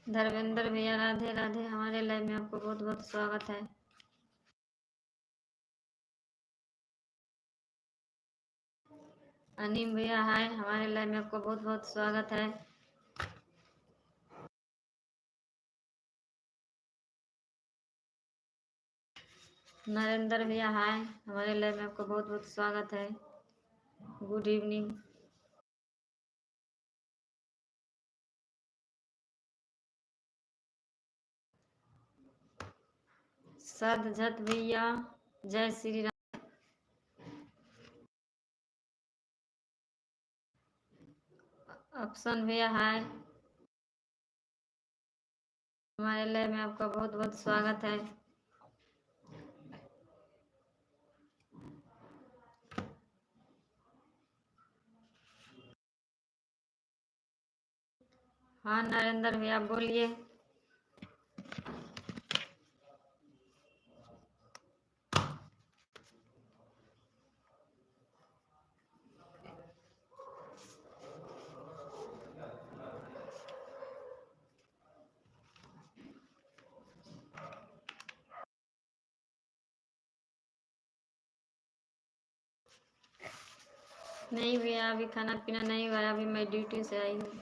धर्मेंद्र भैया राधे राधे, हमारे लाइव में आपको बहुत बहुत स्वागत है। अनीम भैया हाय, हमारे लाइव में आपको बहुत बहुत स्वागत है। नरेंद्र भैया हाय, हमारे लाइव में आपको बहुत बहुत स्वागत है। Good evening. सदझत भैया जय श्री राम। अफसन भैया हाय, हमारे लाइव में आपका बहुत बहुत स्वागत है। हाँ नरेंद्र भैया बोलिए। नहीं भैया, अभी खाना पीना नहीं हुआ, अभी मैं ड्यूटी से आई हूँ।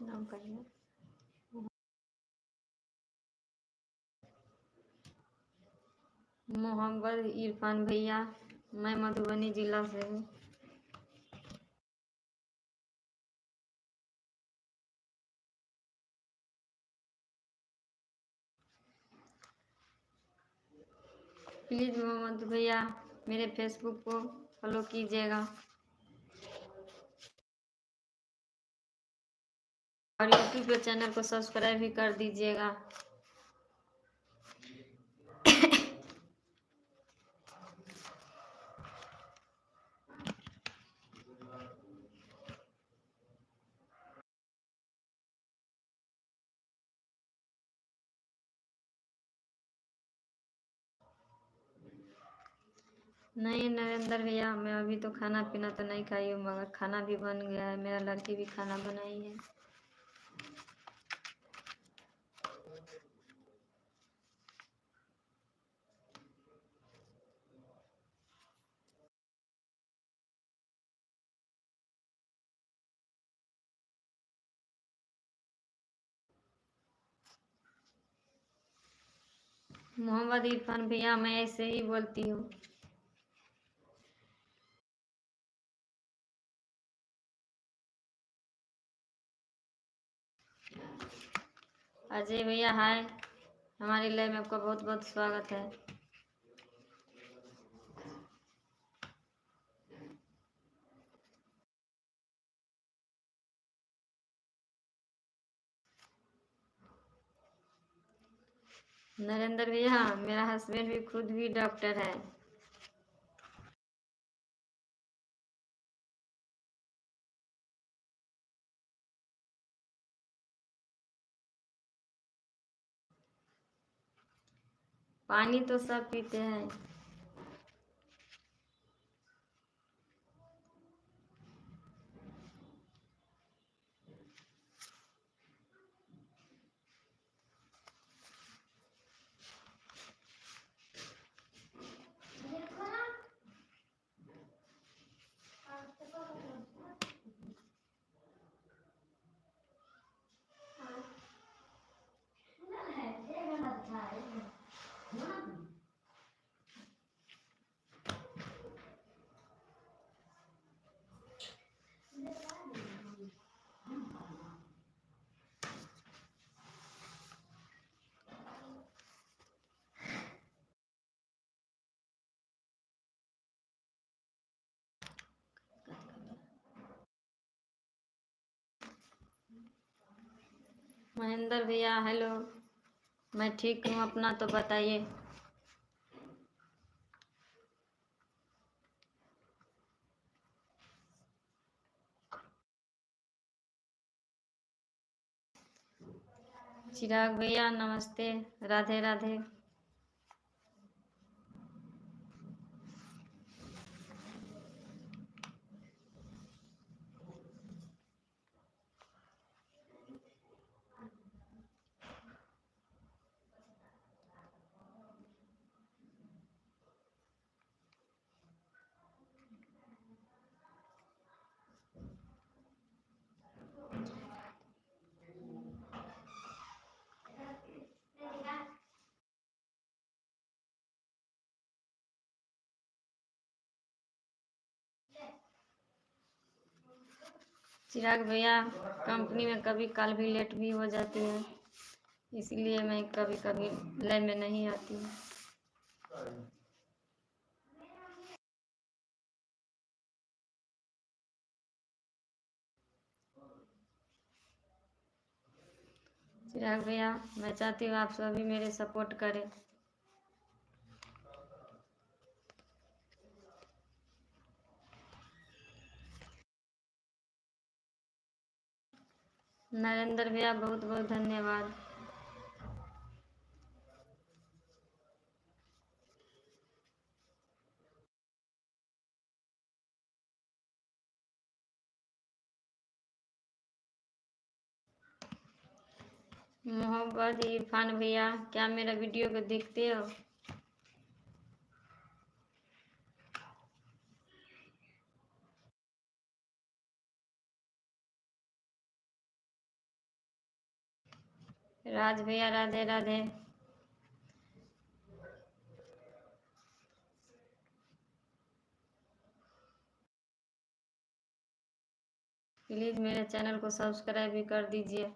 नाम कहिए। मोहम्मद इरफान भैया, मैं मधुबनी जिला से हूँ। प्लीज़ मोहम्मद भैया मेरे फेसबुक को फॉलो कीजिएगा और यूट्यूब के चैनल को सब्सक्राइब भी कर दीजिएगा। नहीं नरेंद्र भैया, मैं अभी तो खाना पीना तो नहीं खाई हूँ, मगर खाना भी बन गया है, मेरा लड़की भी खाना बनाई है। मोहम्मद इरफान भैया मैं ऐसे ही बोलती हूँ। अजय भैया हाय, हमारे लाइव में आपका बहुत बहुत स्वागत है। नरेंद्र भैया मेरा हस्बैंड भी खुद भी डॉक्टर है। पानी तो सब पीते हैं। महेंद्र भैया हेलो। मैं ठीक हूँ, अपना तो बताइए। चिराग भैया नमस्ते, राधे राधे। चिराग भैया कंपनी में कभी कल भी लेट भी हो जाती है, इसलिए मैं कभी कभी लय में नहीं आती हूँ। चिराग भैया मैं चाहती हूँ आप सभी मेरे सपोर्ट करें। नरेंद्र भैया बहुत बहुत धन्यवाद। मोहम्मद इरफान भैया क्या मेरा वीडियो को देखते हो? राज भैया राधे राधे। प्लीज़ मेरे चैनल को सब्सक्राइब भी कर दीजिए।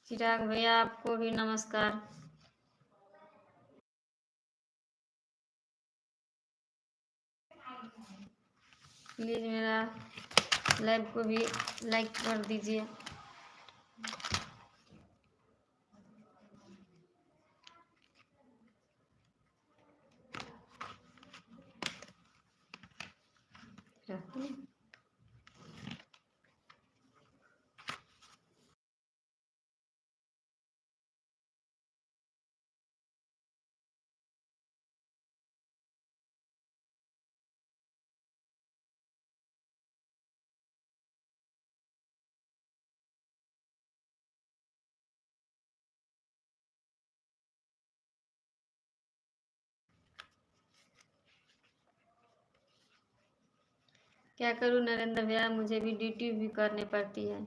चिराग भैया आपको भी नमस्कार। प्लीज़ मेरा लाइव को भी लाइक कर दीजिए। क्या करूं नरेंद्र भैया, मुझे भी ड्यूटी भी करनी पड़ती है।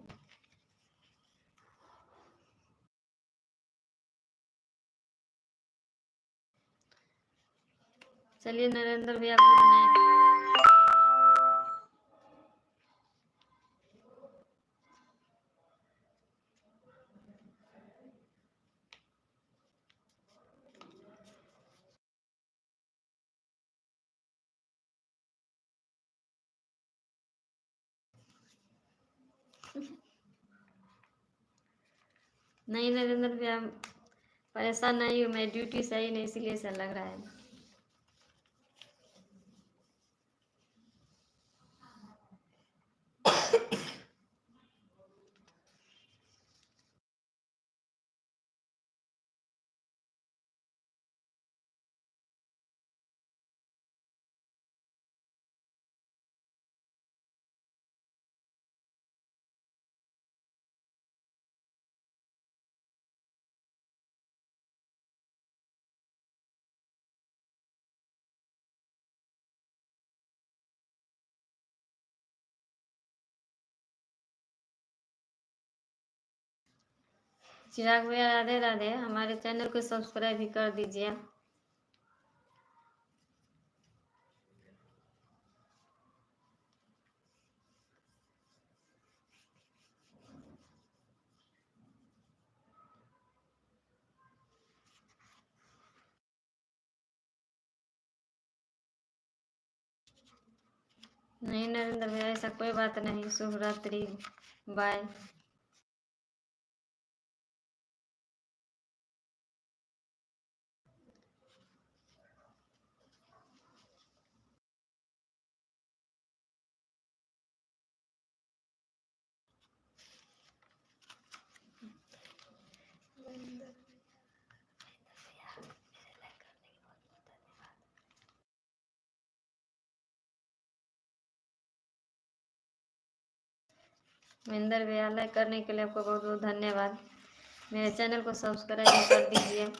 चलिए नरेंद्र भैया गुड नाइट। नहीं नरेंद्र भैया परेशान नहीं हूँ, मैं ड्यूटी सही नहीं इसीलिए ऐसा लग रहा है। चिराग भैया राधे राधे, हमारे चैनल को सब्सक्राइब भी कर दीजिए। नहीं नरेंद्र भैया, ऐसा कोई बात नहीं। शुभ रात्रि। बाय। महेंद्र भैया, लाइक करने के लिए आपको बहुत बहुत धन्यवाद। मेरे चैनल को सब्सक्राइब कर दीजिए।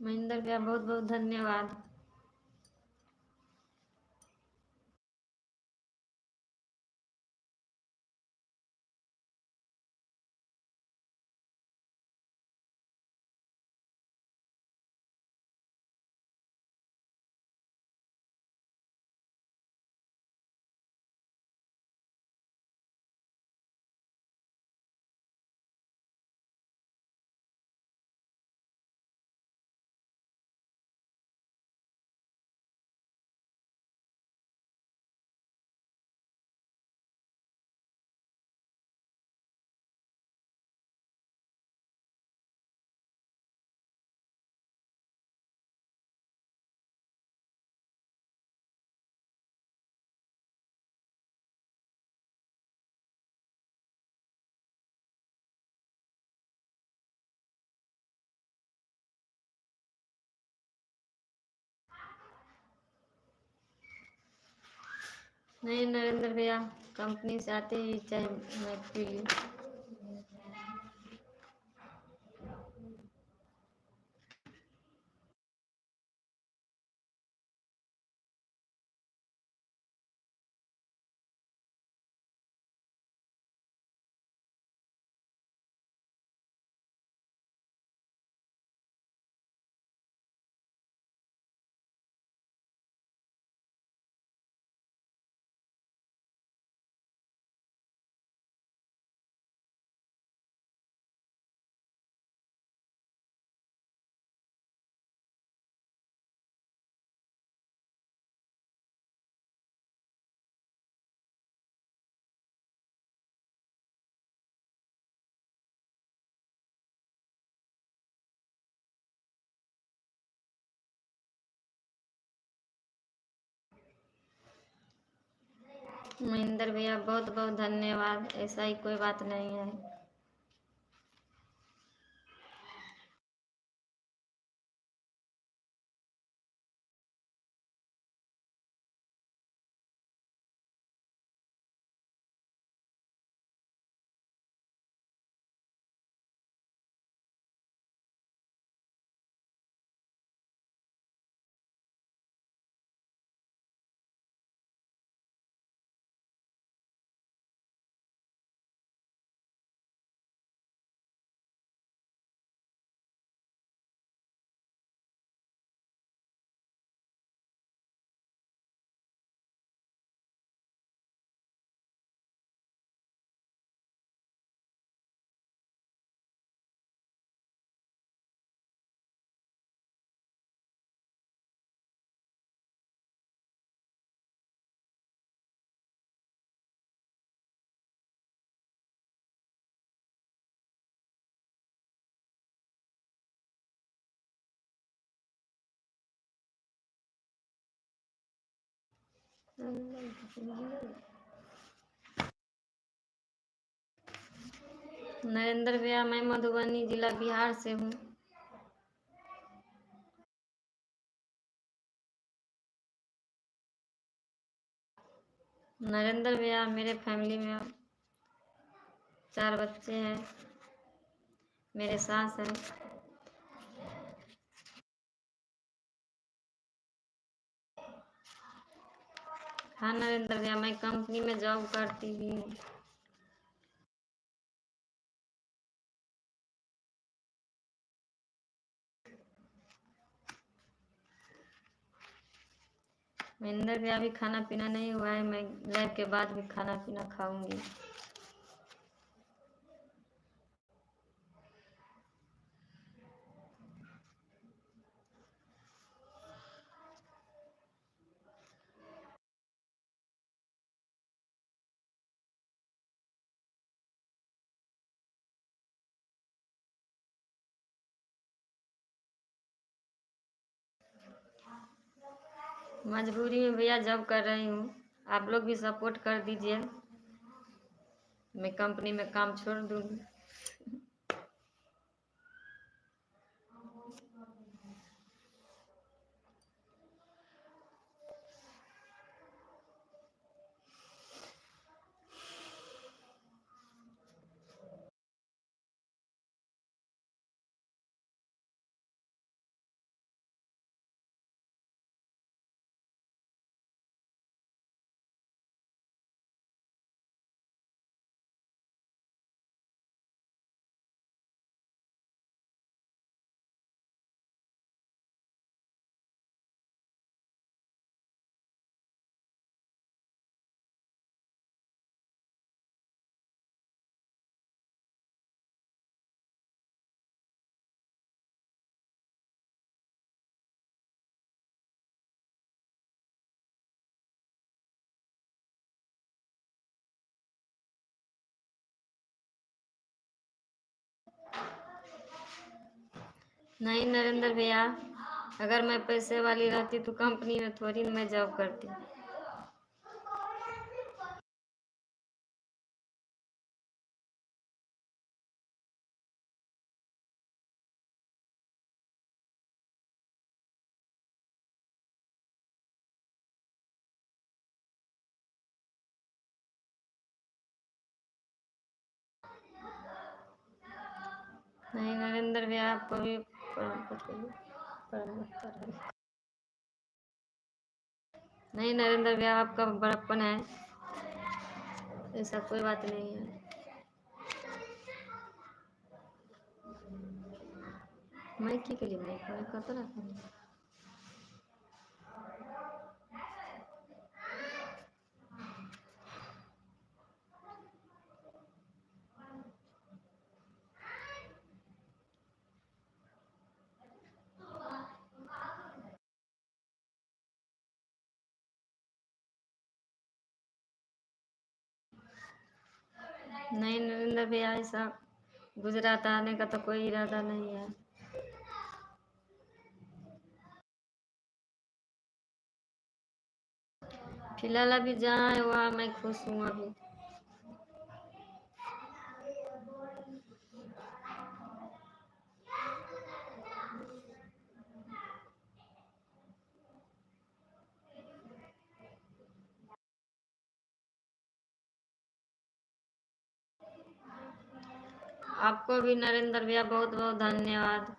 महेंद्र भैया बहुत बहुत धन्यवाद। नहीं नरेंद्र भैया, कंपनी से आते ही चाय मैं पी ली। महेंद्र भैया बहुत बहुत धन्यवाद, ऐसा ही कोई बात नहीं है। नरेंद्र भैया मैं मधुबनी जिला बिहार से हूँ। नरेंद्र भैया मेरे फैमिली में 4 बच्चे हैं, मेरे सास हैं। हाँ नरेंद्र भैया मैं कंपनी में जॉब करती भी हूँ। महेंद्र भैया अभी खाना पीना नहीं हुआ है, मैं लैब के बाद भी खाना पीना खाऊंगी। मजबूरी में भैया जॉब कर रही हूँ, आप लोग भी सपोर्ट कर दीजिए, मैं कंपनी में काम छोड़ दूँगी। नहीं नरेंद्र भैया, अगर मैं पैसे वाली रहती तो कंपनी में थोड़ी ना मैं जॉब करती। नहीं नरेंद्र भैया, आपको भी नहीं नरेंद्र भैया, आपका बड़प्पन है, ऐसा कोई बात नहीं है। मैं की के लिए नहीं कहता ना। नहीं नरेंद्र भैया, ऐसा गुजरात आने का तो कोई इरादा नहीं है। फिलहाल अभी जहाँ है वहाँ मैं खुश हूँ अभी। आपको भी नरेंद्र भैया बहुत बहुत धन्यवाद।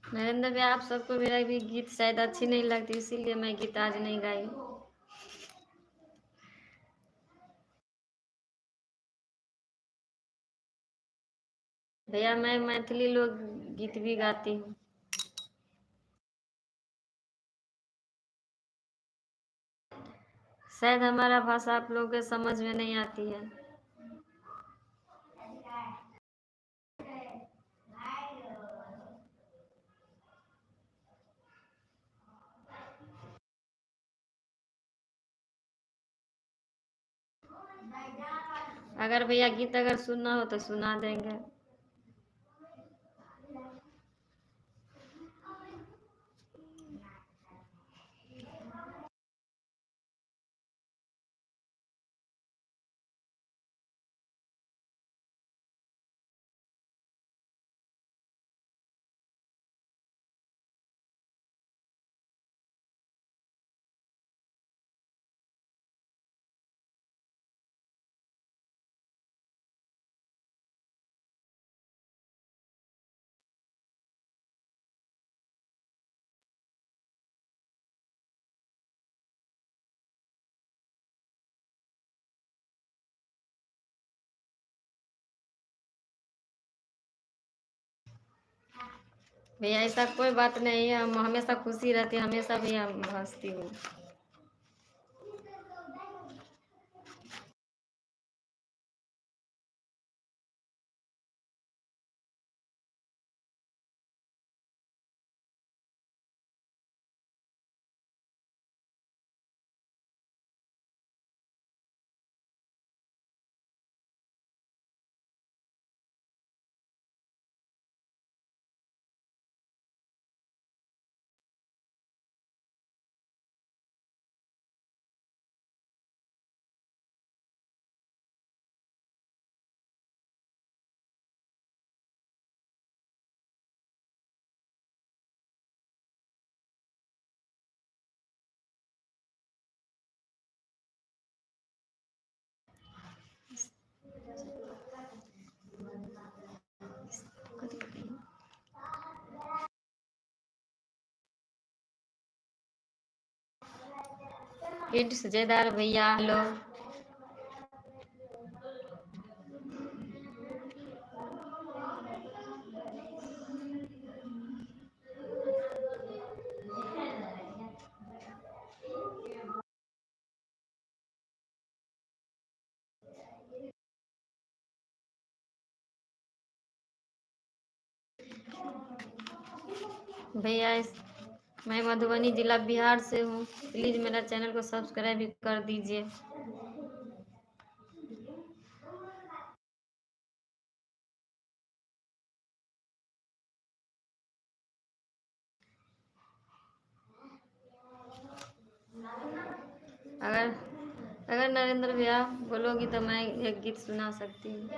नरेंद्र भैया, आप सबको मेरा भी गीत शायद अच्छी नहीं लगती, इसीलिए मैं गीत आज नहीं गाई। भैया मैं मैथिली लोग गीत भी गाती हूँ। शायद हमारा भाषा आप लोगों के समझ में नहीं आती है। अगर भैया गीत अगर सुनना हो तो सुना देंगे। भैया ऐसा कोई बात नहीं है, हम हमेशा खुशी रहती है, हमेशा भी हम हंसती हूँ। इट्स जेदार भैया, हेलो। भैया मैं मधुबनी जिला बिहार से हूँ, प्लीज़ मेरा चैनल को सब्सक्राइब भी कर दीजिए। अगर अगर नरेंद्र भैया बोलोगी तो मैं एक गीत सुना सकती हूँ।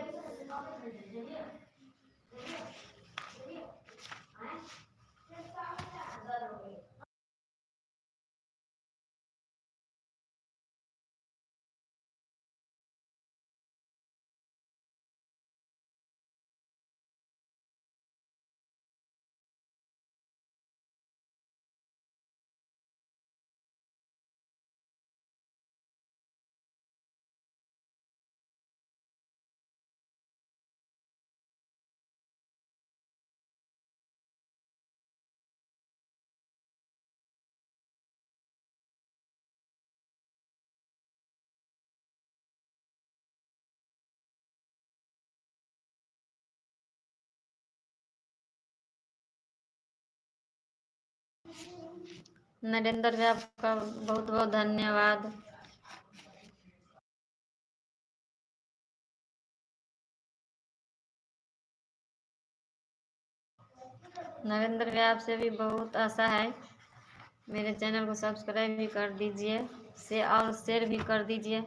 नरेंद्र भैया आपका बहुत बहुत धन्यवाद। नरेंद्र भैया आपसे भी बहुत आशा है, मेरे चैनल को सब्सक्राइब भी कर दीजिए, से और शेयर भी कर दीजिए।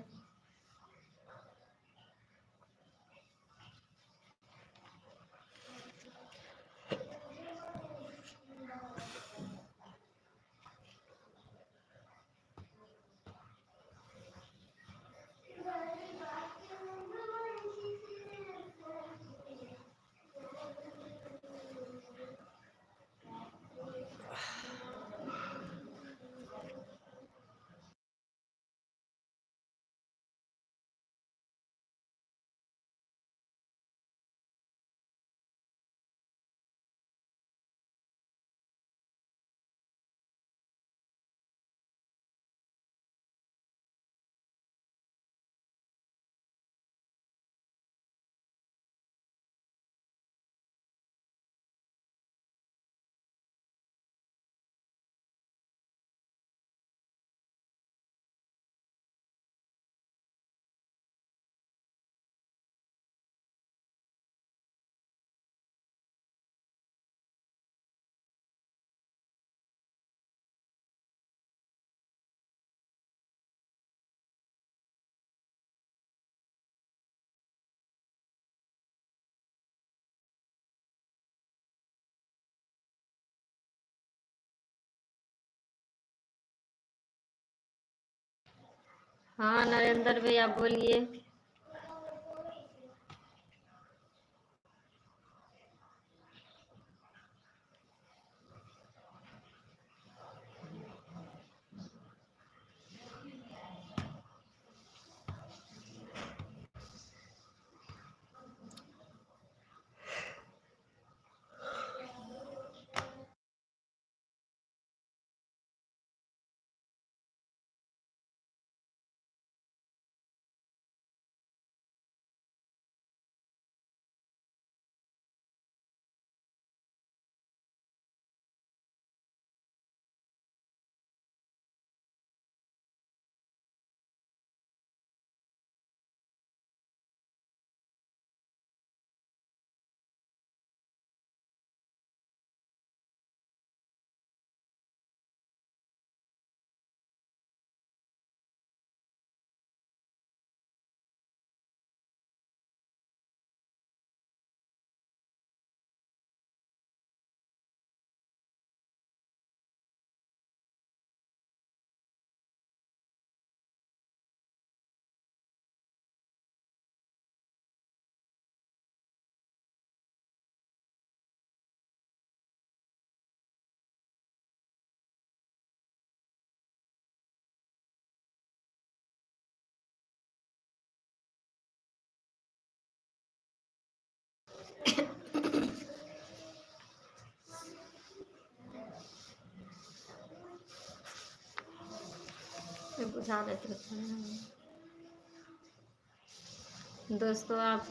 हाँ नरेंद्र भैया बोलिए। बुझा देते रहते हैं। दोस्तों आप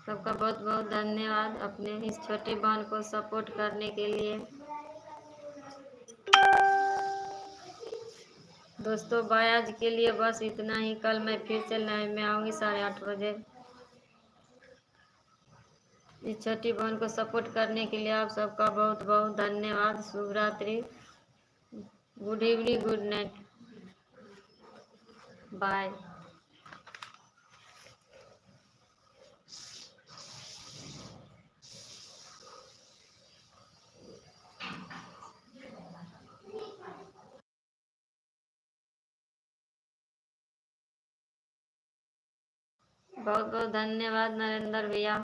सबका बहुत बहुत धन्यवाद अपने इस छोटी बहन को सपोर्ट करने के लिए। दोस्तों बाय आज के लिए बस इतना ही। कल मैं फिर से लाइव में आऊँगी 8:30 बजे। इस छोटी बहन को सपोर्ट करने के लिए आप सबका बहुत बहुत धन्यवाद। शुभ रात्रि, good evening, good night, bye. बहुत बहुत धन्यवाद नरेंद्र भैया,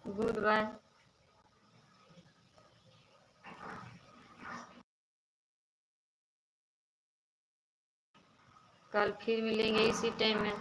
गुड बाय। कल फिर मिलेंगे इसी टाइम में।